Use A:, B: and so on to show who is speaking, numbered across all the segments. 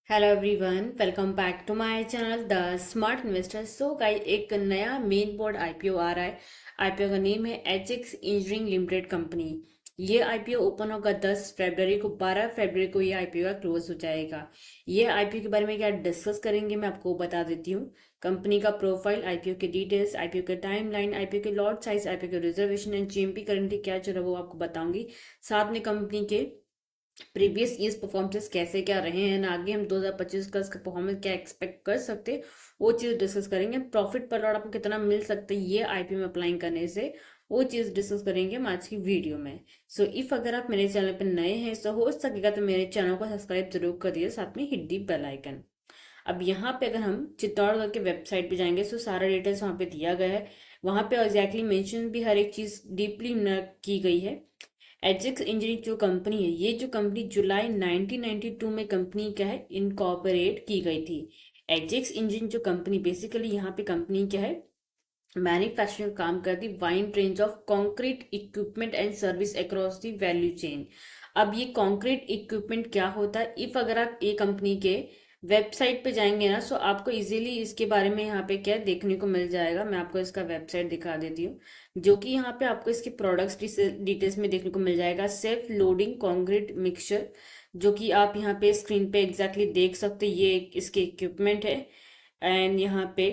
A: Hello everyone, welcome back to my channel the smart investor. So guys, एक नया main board IPO आ रहा है। IPO का name है एचएक्स इंजीनियरिंग लिमिटेड कंपनी। ये आईपीओ ओपन होगा 10 फरवरी को। 12 फरवरी को ये आईपीओ का क्लोज हो जाएगा। ये आईपीओ के बारे में क्या डिस्कस करेंगे मैं आपको बता देती हूँ। कंपनी का प्रोफाइल, आईपीओ के डिटेल्स, आईपीओ के टाइमलाइन, आईपीओ के लॉट साइज, आईपीओ के रिजर्वेशन एंड जीएमपी करंटली क्या चल रहा है वो आपको बताऊंगी। साथ में कंपनी के प्रीवियस ईयर्स परफॉर्मेंस कैसे क्या रहे हैं ना, आगे हम 2025 का इसका परफॉर्मेंस क्या एक्सपेक्ट कर सकते हैं वो चीज़ डिस्कस करेंगे। प्रॉफिट पर लॉट आपको कितना मिल सकता है ये आईपीओ में अप्लाई करने से, वो चीज़ डिस्कस करेंगे हम आज की वीडियो में। सो इफ अगर आप मेरे चैनल पर नए हैं तो हो सकेगा तो मेरे चैनल को सब्सक्राइब जरूर कर दिए, साथ में हिट दी बेल आइकन। अब यहाँ पे अगर हम चित्तौड़गढ़ के वेबसाइट पे जाएंगे तो सारा डिटेल्स वहाँ पे दिया गया है। वहाँ पे एग्जैक्टली मेंशन भी हर एक चीज़ डीपली की गई है। एजेक्स इंजीनियरिंग जो कंपनी है, ये जो कंपनी जुलाई 1992 में कंपनी क्या है इनकॉर्पोरेट की गई थी। एजेक्स इंजीनियरिंग जो कंपनी बेसिकली यहाँ पे कंपनी क्या है मैन्युफैक्चरिंग काम करती, wide range of concrete equipment and service across the value chain. अब ये कंक्रीट इक्विपमेंट क्या होता है, इफ अगर आप ये कंपनी के वेबसाइट पे जाएंगे ना तो आपको इजीली इसके बारे में यहाँ पे क्या देखने को मिल जाएगा। मैं आपको इसका वेबसाइट दिखा देती हूँ, जो कि यहाँ पे आपको इसके प्रोडक्ट्स डिटेल्स में देखने को मिल जाएगा। सेल्फ लोडिंग कंक्रीट मिक्सचर, जो कि आप यहाँ पे स्क्रीन पे एग्जैक्टली देख सकते हैं, ये इसके इक्विपमेंट है। एंड यहाँ पे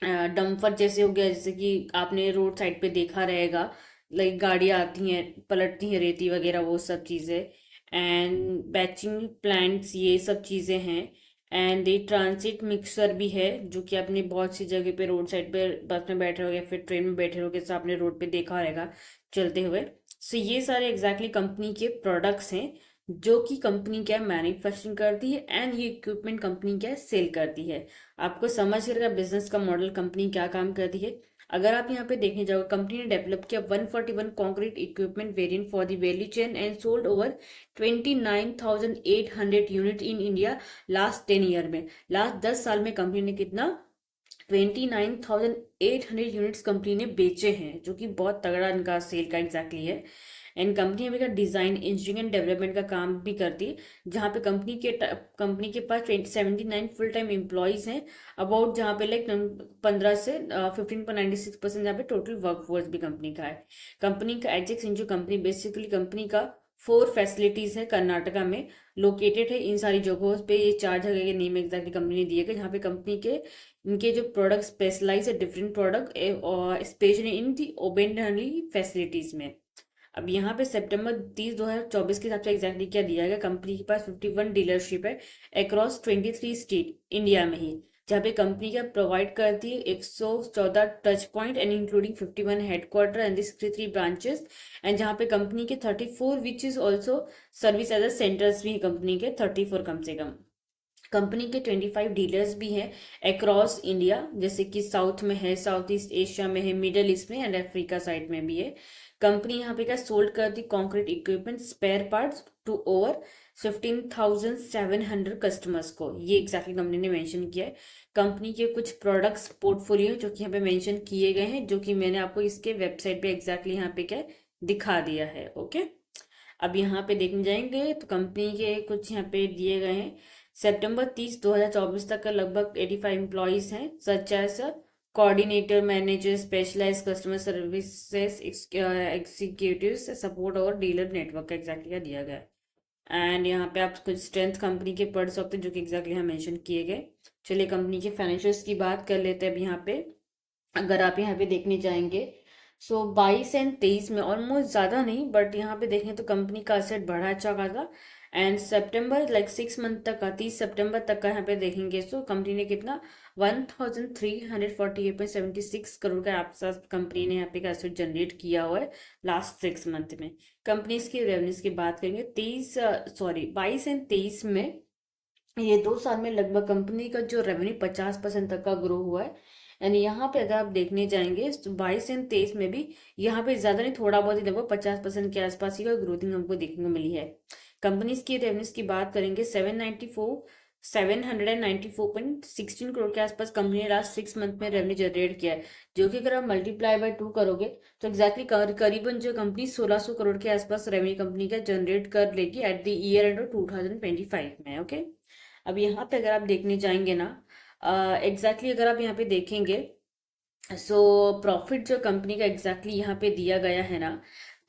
A: डम्फर जैसे हो गया, जैसे कि आपने रोड साइड पे देखा रहेगा, लाइक गाड़ियाँ आती हैं पलटती हैं रेती वगैरह, वो सब चीज़ें। एंड बैचिंग प्लांट्स, ये सब चीज़ें हैं। एंड ये ट्रांसिट मिक्सर भी है, जो कि आपने बहुत सी जगह पे रोड साइड पे बस में बैठे हो या फिर ट्रेन में बैठे हो, तो आपने रोड पे देखा रहेगा चलते हुए। सो ये सारे एग्जैक्टली कंपनी के प्रोडक्ट्स हैं, जो कि कंपनी क्या मैन्युफैक्चरिंग करती है एंड ये इक्विपमेंट कंपनी क्या सेल करती है। आपको समझ रहेगा बिजनेस का मॉडल कंपनी क्या काम करती है। अगर आप यहाँ पे देखने जाओगे, कंपनी ने डेवलप किया 141 concrete equipment variant for the value chain and sold over 29,800 unit in India last 10 year में। लास्ट 10 साल में कंपनी ने कितना 29,800 यूनिट्स कंपनी ने बेचे हैं, जो कि बहुत तगड़ा इनका सेल का एग्जैक्टली है। एंड कंपनी हमें डिजाइन इंजीनियरिंग एंड डेवलपमेंट का काम भी करती है, जहाँ पे कंपनी के पास 79 फुल टाइम एम्प्लॉयज हैं अबाउट, जहाँ पे लाइक 15 से 15.96% जहाँ पे टोटल वर्कफोर्स भी कंपनी का है। कंपनी का एजेक्स इंजो कंपनी बेसिकली कंपनी का 4 फैसिलिटीज है कर्नाटका में लोकेटेड है। इन सारी जगहों पे ये 4 जगह के नेम एग्जैक्टली कंपनी ने दिए गए, जहाँ पे कंपनी के इनके जो प्रोडक्ट स्पेशलाइज है डिफरेंट प्रोडक्ट और स्पेशली इन दी ओबेंडली फैसिलिटीज में। अब यहाँ पे सितंबर 30 2024 के हिसाब से एग्जैक्टली क्या दिया गया, कंपनी के पास 51 डीलरशिप है अक्रॉस 23 स्टेट इंडिया में ही, जहाँ पे कंपनी क्या प्रोवाइड करती है 114 touch point and including 51 headquarter and 63 branches. And जहाँ पे कंपनी के 34 which is also service as a centers भी है, कंपनी के 34 कम से कम। कंपनी के 25 डीलर्स भी हैं अक्रॉस इंडिया, जैसे कि साउथ में है, साउथ ईस्ट एशिया में है, मिडल ईस्ट में एंड अफ्रीका साइड में भी है। कंपनी यहाँ पे क्या सोल्ड करती concrete equipment spare parts to over 15,700 customers को, ये एग्जैक्टली कंपनी ने मेंशन किया है। कंपनी के कुछ प्रोडक्ट्स पोर्टफोलियो जो कि यहाँ पे मेंशन किए गए हैं, जो कि मैंने आपको इसके वेबसाइट पे एग्जैक्टली यहाँ पे क्या दिखा दिया है। ओके, अब यहाँ पे देखने जाएंगे तो कंपनी के कुछ यहाँ पे दिए गए हैं। सितंबर 30 2024 तक का लगभग 85 एम्प्लॉयज हैं, such as coordinator, manager, specialise customer services executive support और डीलर नेटवर्क का एग्जैक्टली दिया गया है। एंड यहाँ पे आप कुछ स्ट्रेंथ कंपनी के पढ़ सकते हैं, जो कि एग्जैक्टली यहाँ मेंशन किए गए। चलिए कंपनी के फाइनेंशियल्स की बात कर लेते हैं। अब यहाँ पे अगर आप यहाँ पे देखने जाएंगे, सो 22 एंड 23 में ऑलमोस्ट ज़्यादा नहीं, बट यहाँ पे देखें तो कंपनी का असेट बढ़ा अच्छा खासा। एंड सितंबर लाइक 6 मंथ तक का, 30 सितंबर तक का यहाँ पे देखेंगे तो कंपनी ने कितना 1,348.76 करोड़ का आसपास कंपनी ने यहाँ पे एसेट जनरेट किया हुआ है लास्ट 6 मंथ में। कंपनी की रेवेन्यूज की बात करेंगे 22 एंड 23 में, ये 2 साल में लगभग कंपनी का जो रेवेन्यू 50% तक का ग्रो हुआ है। यानी यहाँ पे अगर आप देखने जाएंगे तो 22 एंड 23 में भी यहाँ पे ज्यादा नहीं, थोड़ा बहुत ही लगभग 50% के आसपास ही का ग्रोथिंग हमको देखने को मिली है। कंपनीज की रेवेन्यूज की बात करेंगे 794.16 करोड़ के आसपास कंपनी ने लास्ट 6 मंथ में रेवेन्यू जनरेट किया है, जो कि अगर आप मल्टीप्लाई बाय 2 करोगे तो एग्जैक्टली करीबन जो कंपनी 1600 करोड़ के आसपास रेवेन्यू कंपनी का जनरेट कर लेगी एट द ईयर एंड 2025 में। ओके, अब यहाँ पे अगर आप देखने जाएंगे ना, एग्जैक्टली अगर आप यहाँ पे देखेंगे, सो प्रॉफिट जो कंपनी का एग्जैक्टली यहाँ पे दिया गया है ना,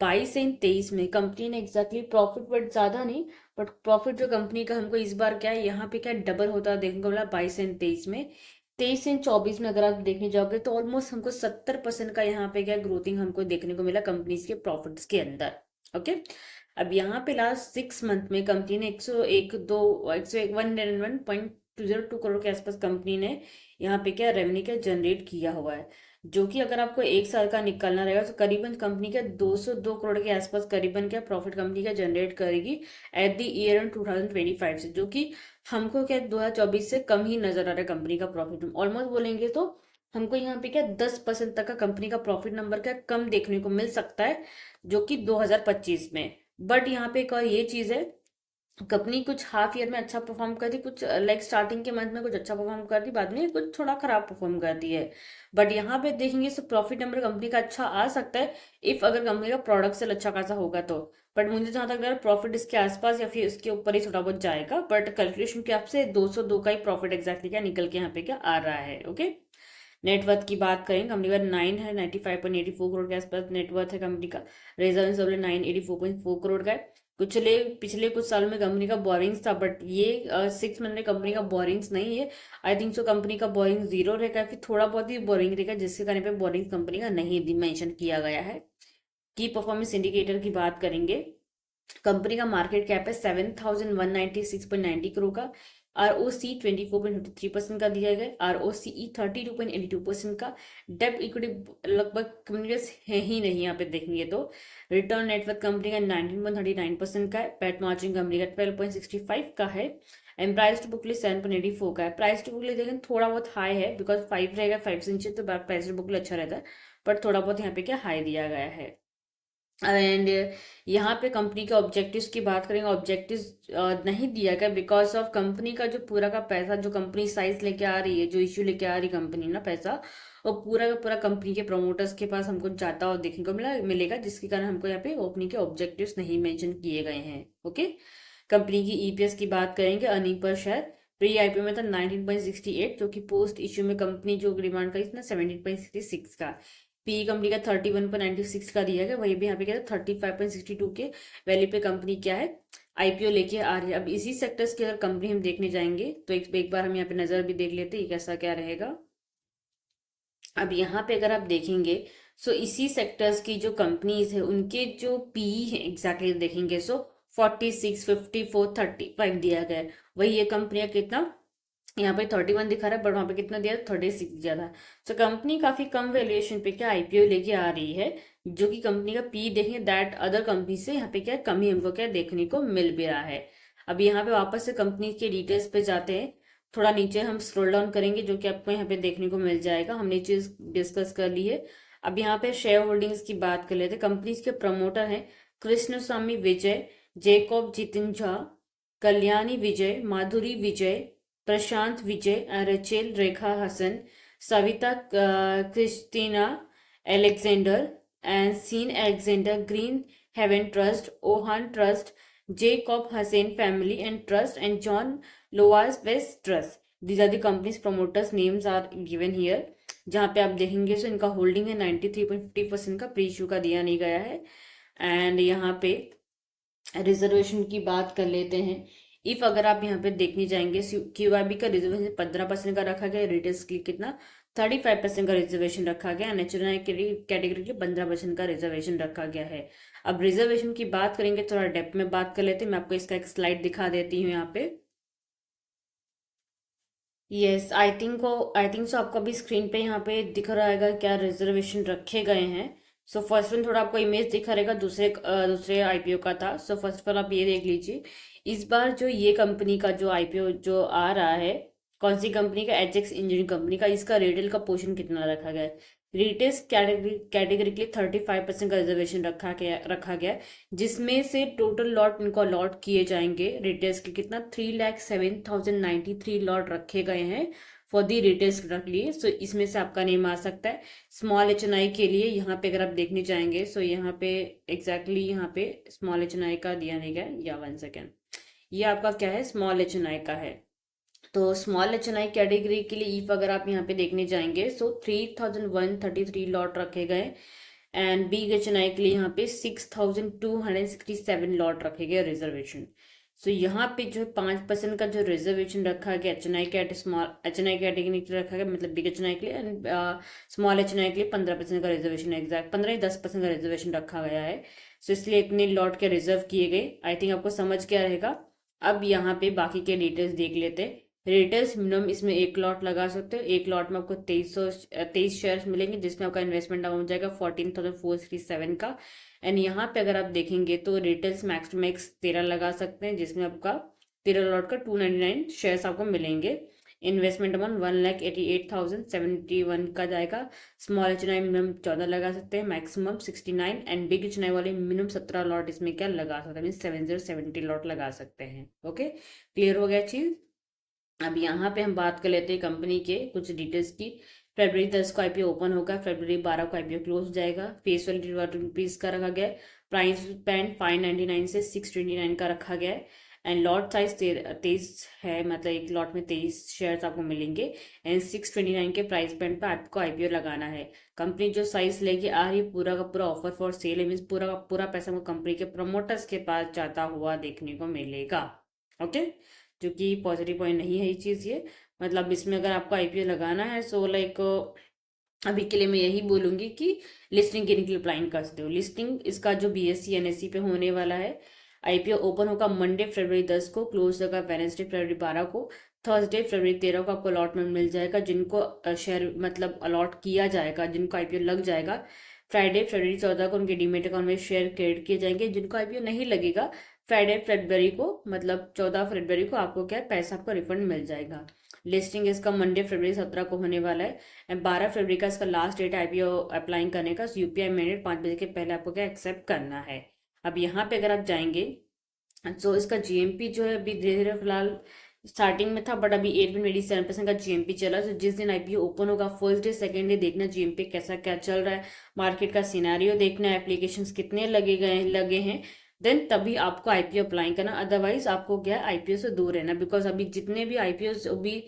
A: 22 एंड 23 में कंपनी ने एग्जैक्टली प्रॉफिट, बट ज़्यादा नहीं, बट प्रॉफिट जो कंपनी का हमको इस बार क्या है, यहाँ पे क्या डबल होता देखने को मिला 22 एंड 23 में। 23 एंड 24 में अगर आप देखने जाओगे तो ऑलमोस्ट हमको 70% का यहाँ पे क्या ग्रोथिंग हमको देखने को मिला कंपनीज के प्रॉफिट्स के अंदर। ओके, अब यहाँ पे लास्ट 6 मंथ में कंपनी ने 101.202 करोड़ के आसपास कंपनी ने यहाँ पे क्या रेवेन्यू क्या जनरेट किया हुआ है, जो कि अगर आपको एक साल का निकालना रहेगा तो करीबन कंपनी का 202 करोड़ के आसपास करीबन क्या प्रॉफिट कंपनी का जनरेट करेगी एट द ईयर एंड 2025 से, जो कि हमको क्या 2024 से कम ही नजर आ रहा है कंपनी का प्रॉफिट। ऑलमोस्ट बोलेंगे तो हमको यहाँ पे क्या 10% तक का कंपनी का प्रॉफिट नंबर क्या कम देखने को मिल सकता है, जो कि 2025 में। बट यहाँ पे एक और ये चीज है, कंपनी कुछ हाफ ईयर में अच्छा परफॉर्म कर दी, कुछ लाइक स्टार्टिंग के मंथ में कुछ अच्छा परफॉर्म कर दी, बाद में कुछ थोड़ा खराब परफॉर्म कर दी है। बट यहाँ पे देखेंगे तो प्रॉफिट नंबर कंपनी का अच्छा आ सकता है इफ अगर कंपनी का प्रोडक्ट सेल अच्छा खासा होगा तो। बट मुझे जहां तक लग रहा है प्रॉफिट इसके आसपास या फिर इसके ऊपर ही थोड़ा बहुत जाएगा, बट कैलकुलेशन के आपसे 202 का ही प्रॉफिट एग्जैक्टली क्या निकल के यहाँ पे क्या आ रहा है। ओके, नेटवर्थ की बात करें, कंपनी का 9 है, 95.84 करोड़ के आसपास नेटवर्थ है कंपनी का। रिजर्व 984.4 करोड़ का है। पिछले कुछ सालों में कंपनी का बोरिंग्स था, बट ये 6 मंथ में कंपनी का बोरिंग्स नहीं है। आई थिंक सो कंपनी का बोरिंग जीरो रहेगा, फिर थोड़ा बहुत ही बोरिंग रहेगा, जिसके कारण पे बोरिंग कंपनी का नहीं मेंशन किया गया है। की परफॉर्मेंस इंडिकेटर की बात करेंगे, कंपनी का मार्केट कैप है 7,196.90 करोड़ का। आर ओ सी 24.53% का दिया गया, आर ओ सी ई 32.82% का। डेब्ट इक्विटी लगभग कंपनी का है ही नहीं यहाँ पे देखेंगे तो। रिटर्न नेटवर्थ कंपनी का 19.39% का है। पैट मार्जिन कंपनी का 12.65 का है। एंड प्राइस टू बुक 7.84 का है। प्राइस टू बुक देखें थोड़ा बहुत हाई है, बिकॉज 5 रहेगा, 5 से नीचे तो प्राइस टू बुक अच्छा रहता है, बट थोड़ा बहुत यहाँ पे क्या हाई दिया गया है। एंड यहाँ पे कंपनी के ऑब्जेक्टिव्स की बात करेंगे, ऑब्जेक्टिव्स नहीं दिया गया बिकॉज ऑफ कंपनी का जो पूरा का पैसा जो कंपनी साइज लेके आ रही है, जो इश्यू लेके आ रही कंपनी ना पैसा, वो पूरा का पूरा कंपनी के प्रमोटर्स के पास हमको जाता हुआ देखने को मिलेगा, जिसके कारण हमको यहाँ पे कंपनी के ऑब्जेक्टिव्स नहीं मेंशन किए गए हैं। ओके, कंपनी की ईपीएस की बात करेंगे, earning per share pre IPO में था 19.68, जो कि पोस्ट इश्यू में कंपनी जो डिमांड करी थी ना 17.66 का। पी कंपनी का 31.96 का दिया गया, वही भी यहाँ पे क्या था 35.62 के वैल्यू पे कंपनी क्या है आईपीओ लेके आ रही है। अब इसी सेक्टर्स की अगर कंपनी हम देखने जाएंगे तो एक बार हम यहाँ पे नजर भी देख लेते हैं कैसा क्या रहेगा। अब यहाँ पे अगर आप देखेंगे, सो इसी सेक्टर्स की जो कंपनीज है उनके जो पी है एग्जैक्टली देखेंगे, सो 46, 54, 35 दिया गया है। वही ये कंपनियां कितना यहाँ पे 31 दिखा रहा है, बट वहां पे कितना दिया 36 दिया था। तो कंपनी काफी कम वैल्यूएशन पे क्या आईपीओ लेके आ रही है, जो कि कंपनी का पी देखेंगे दैट अदर कंपनी से यहाँ पे क्या कमी हमको क्या देखने को मिल भी रहा है। अब यहाँ पे वापस से कंपनी के डिटेल्स पे जाते हैं, थोड़ा नीचे हम स्क्रॉल डाउन करेंगे, जो कि आपको यहाँ पे देखने को मिल जाएगा। हमने चीज डिस्कस कर ली है। अब यहाँ पे शेयर होल्डिंग्स की बात कर लेते हैं। कंपनी के प्रमोटर हैं Krishna Swamy Vijay, Jacob Jitin Jha, Kalyani Vijay, Madhuri Vijay, Prashant Vijay, Rachel Rekha Hasan, Savita Christina Alexander and Sean Alexander, Green Haven Trust, Ohan Trust, Jacob Hasan family and trust, and John Lovas West Trust. These are the companies promoters names are given here. जहाँ पे आप देखेंगे सो इनका holding है 93.50% का, pre issue का दिया नहीं गया है। एंड यहाँ पे रिजर्वेशन की बात कर लेते हैं। इफ अगर आप यहाँ पे देखने जाएंगे, क्यूआईबी का रिजर्वेशन 15% का रखा गया, रिटेल्स के लिए कितना 35% का रिजर्वेशन रखा गया, नेचुरल कैटेगरी के 15% का रिजर्वेशन रखा गया है। अब रिजर्वेशन की बात करेंगे, थोड़ा डेप्थ में बात कर लेते हैं। मैं आपको इसका एक स्लाइड दिखा देती हूँ यहाँ पे। यस, आई थिंक सो आपको अभी स्क्रीन पे यहाँ पे दिख रहा है क्या रिजर्वेशन रखे गए हैं। सो फर्स्ट वन थोड़ा आपको इमेज दिखा रहेगा, दूसरे आईपीओ का था। सो फर्स्ट ऑफ ऑल आप ये देख लीजिए, इस बार जो ये कंपनी का जो आईपीओ जो आ रहा है, कौन सी कंपनी का, एचएक्स इंजीनियरिंग कंपनी का, इसका रिटेल का पोर्शन कितना रखा गया है। रिटेल कैटेगरी के लिए 35% का रिजर्वेशन रखा गया, जिसमें से टोटल लॉट इनको अलॉट किए जाएंगे रिटेल्स के कितना 3,07,093 लॉट रखे गए हैं फॉर दी रिटेल्स के लिए। सो इसमें से आपका नेम आ सकता है। स्मॉल एच एन आई के लिए यहाँ पे अगर आप देखने जाएंगे, सो यहाँ पे एग्जैक्टली यहाँ पे स्मॉल एच एन आई का दिया नहीं गया, या 1 सेकेंड, ये आपका क्या है स्मॉल एच एन आई का है। तो small H N I category के लिए ईफ अगर आप यहाँ पे देखने जाएंगे, सो 3133 लॉट रखे गए। एंड बिग एच एन आई के लिए यहाँ पे 6267 लॉट रखे गए रिजर्वेशन। सो यहाँ पे जो 5% का जो रिजर्वेशन रखा गया H N I cat small H N I category के लिए रखा गया, मतलब बिग एच एन आई के लिए, एंड स्मॉल एच एन आई के लिए 15% का रिजर्वेशन, एग्जैक्ट 15 10% का रिजर्वेशन रखा गया है। सो इसलिए इतने लॉट के रिजर्व किए गए। आई थिंक आपको समझ गया रहेगा। अब यहाँ पे बाकी के डिटेल्स देख लेते हैं। रिटेल्स मिनिमम इसमें एक लॉट लगा सकते हो। एक लॉट में आपको 23 शेयर्स मिलेंगे, जिसमें आपका इन्वेस्टमेंट अमाउंट जाएगा 14,467 का। एंड यहाँ पे अगर आप देखेंगे तो रिटेल्स मैक्स टू मैक्स 13 लगा सकते हैं, जिसमें आपका 13 लॉट का 299 शेयर्स आपको मिलेंगे। इन्वेस्टमेंट अमाउंट 1,88,071 का जाएगा। स्मॉल एच मिनिमम 14 लगा सकते हैं, मैक्सिमम 69। एंड बिग एच वाले मिनिमम 17 लॉट इसमें क्या लगा सकते हैं, मीन 70 लॉट लगा सकते हैं। ओके, क्लियर हो गया चीज। अब यहाँ पे हम बात कर लेते हैं कंपनी के कुछ डिटेल्स की। फरवरी 10 को आईपीओ ओपन होगा, फरवरी 12 को आईपीओ क्लोज हो जाएगा। फेस वैल्यू ₹1 का रखा गया है। प्राइस बैंड 599 से 629 का रखा गया है। एंड लॉट साइज 23 है, मतलब एक लॉट में 23 शेयर्स आपको मिलेंगे। एंड 629 के प्राइस बैंड पर आपको आईपीओ लगाना है। कंपनी जो साइज लेके आ रही है, पूरा का पूरा ऑफर फॉर सेल है, मीन्स पूरा का पूरा पैसा आपको कंपनी के प्रमोटर्स के पास जाता हुआ देखने को मिलेगा। ओके, जो कि पॉजिटिव पॉइंट नहीं है ये चीज़। ये मतलब इसमें अगर आपको आईपीओ लगाना है, सो लाइक अभी के लिए मैं यही बोलूंगी कि लिस्टिंग के लिए अप्लाई कर सकते हो। लिस्टिंग इसका जो बीएससी एनएससी पे होने वाला है। आईपीओ ओपन होगा मंडे फरवरी 10 को, क्लोज होगा वेडनेसडे फरवरी 12 को। थर्सडे फरवरी 13 को आपको अलॉटमेंट मिल जाएगा, जिनको शेयर मतलब अलॉट किया जाएगा, जिनको आईपीओ लग जाएगा। फ्राइडे फरवरी 14 को उनके डीमेट अकाउंट में शेयर क्रेडिट किए जाएंगे। जिनको आईपीओ नहीं लगेगा, फ्राइडे फरवरी को, मतलब 14 फरवरी को आपको क्या है, पैसा आपको रिफंड मिल जाएगा। लिस्टिंग इसका मंडे फरवरी 17 को होने वाला है। एंड 12 फरवरी का इसका लास्ट डेट आईपीओ अप्लाई करने का। यूपीआई मैंडेट 5 बजे के पहले आपको क्या एक्सेप्ट करना है। अब यहाँ पे अगर आप जाएंगे, तो इसका जीएमपी जो है अभी धीरे धीरे फिलहाल स्टार्टिंग में था, बट अभी 8.87% का जीएमपी चला। तो जिस दिन आईपीओ ओपन होगा, फर्स्ट डे सेकंड डे देखना जीएमपी कैसा क्या चल रहा है, मार्केट का सिनेरियो देखना, एप्लीकेशंस कितने लगे हैं, देन तभी आपको आईपीओ अप्लाई करना। अदरवाइज आपको क्या है, आईपीओ से दूर रहना। बिकॉज अभी जितने भी आईपीओ अभी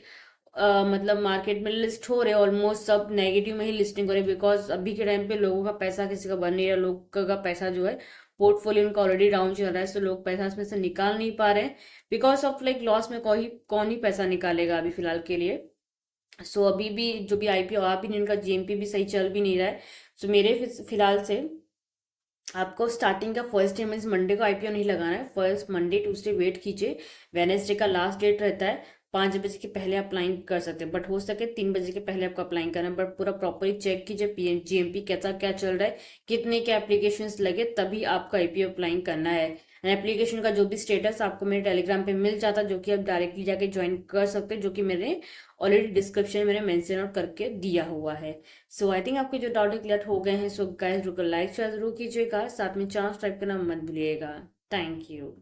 A: मतलब मार्केट में लिस्ट हो रहे हैं, ऑलमोस्ट सब नेगेटिव में ही लिस्टिंग हो रही है। बिकॉज अभी के टाइम पे लोगों का पैसा किसी का बन नहीं रहा, लोगों का पैसा जो है पोर्टफोलियो उनका ऑलरेडी डाउन चल रहा है, तो लोग पैसा इसमें से निकाल नहीं पा रहे हैं। बिकॉज ऑफ लाइक लॉस में कौन ही पैसा निकालेगा अभी फिलहाल के लिए। सो अभी भी जो भी आईपीओ आ भी नहीं, उनका जीएमपी भी सही चल भी नहीं रहा है। सो मेरे फिलहाल से आपको स्टार्टिंग का फर्स्ट डे मीन्स मंडे को आईपीओ नहीं लगाना है। फर्स्ट मंडे ट्यूसडे वेट कीजिए, वेनेसडे का लास्ट डेट रहता है। 5 बजे के पहले अप्लाई कर सकते हैं, बट हो सके 3 बजे के पहले आपको अप्लाई करना है। बट पूरा प्रॉपरली चेक कीजिए जीएमपी कैसा क्या चल रहा है, कितने के एप्लीकेशन लगे, तभी आपको आईपीओ अप्लाई करना है। एप्लीकेशन का जो भी स्टेटस आपको मेरे टेलीग्राम पे मिल जाता है, जो कि आप डायरेक्टली जाके ज्वाइन कर सकते हैं, जो कि मैंने ऑलरेडी डिस्क्रिप्शन में मैंने मेंशन आउट करके दिया हुआ है। सो आई थिंक आपके जो डाउट क्लियर हो गए हैं। सो गाइस, रुको लाइक शेयर जरूर कीजिएगा, साथ में चैनल सब्सक्राइब करना मत भूलिएगा। Thank you.